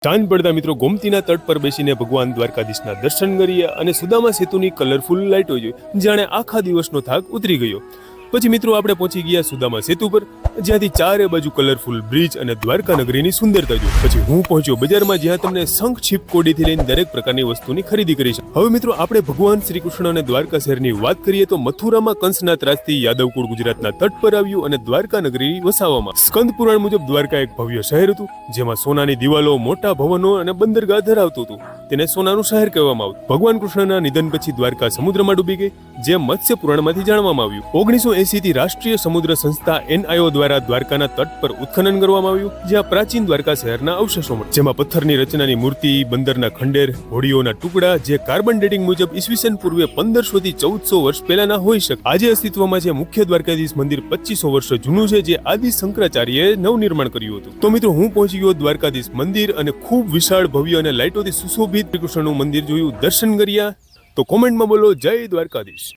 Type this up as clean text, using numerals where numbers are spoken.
સાંજ પડતા મિત્રો ગોમતીના તટ પર બેસીને ભગવાન દ્વારકાધીશના દર્શન કરીએ અને સુદામા સેતુની કલરફુલ લાઇટો જોઈ જાણે આખા દિવસનો થાક ઉતરી ગયો। પછી મિત્રો આપણે પહોંચી ગયા સુદામા સેતુ પર, જ્યાંથી ચારે બાજુ કલરફુલ બ્રિજ અને દ્વારકા નગરીની સુંદરતા જોઈ। પછી હું પહોંચ્યો બજારમાં, જ્યાં તમને શંખ, છીપ, કોડીથી લઈને દરેક પ્રકારની વસ્તુની ખરીદી કરી છે। હવે મિત્રો આપણે ભગવાન શ્રી કૃષ્ણ અને દ્વારકા શહેરની વાત કરીએ તો મથુરામાં કંસના ત્રાસથી યાદવકુળ ગુજરાતના તટ પર આવ્યું અને દ્વારકા નગરી વસાવવામાં। સ્કંદ પુરાણ મુજબ દ્વારકા એક ભવ્ય શહેર હતું, જેમાં સોનાની દિવાલો, મોટા ભવનો અને બંદરગાહ ધરાવતું હતું। તેને સોનાનું શહેર કહેવામાં આવતું। ભગવાન કૃષ્ણના નિધન પછી દ્વારકા સમુદ્રમાં ડૂબી ગઈ, જે મત્સ્ય પુરાણમાંથી જાણવામાં આવ્યું। 1980 થી રાષ્ટ્રીય સમુદ્ર સંસ્થા NIO દ્વારા દ્વારકાના તટ પર ઉત્ખનન કરવામાં આવ્યું, જ્યાં પ્રાચીન દ્વારકા શહેરના અવશેષો મળ્યા, જેમાં પથ્થરની રચનાની મૂર્તિ, બંદરના ખંડેર, હોડીઓના ટુકડા, જે કાર્બન ડેટિંગ મુજબ ઈસવીસન પૂર્વે 1500 થી 1400 વર્ષ પહેલાના હોઈ શકે। આજે અસ્તિત્વમાં છે મુખ્ય દ્વારકાધીશ મંદિર 2500 વર્ષ જૂનું છે, જે આદિ શંકરાચાર્યએ નવનિર્માણ કર્યું હતું। તો મિત્રો હું પહોંચી ગયો દ્વારકાધીશ મંદિર અને ખૂબ વિશાળ, ભવ્ય અને લાઇટોથી સુશોભિત શ્રી કૃષ્ણનું મંદિર જોયું, દર્શન કર્યા। તો કોમેન્ટમાં બોલો જય દ્વારકાધીશ।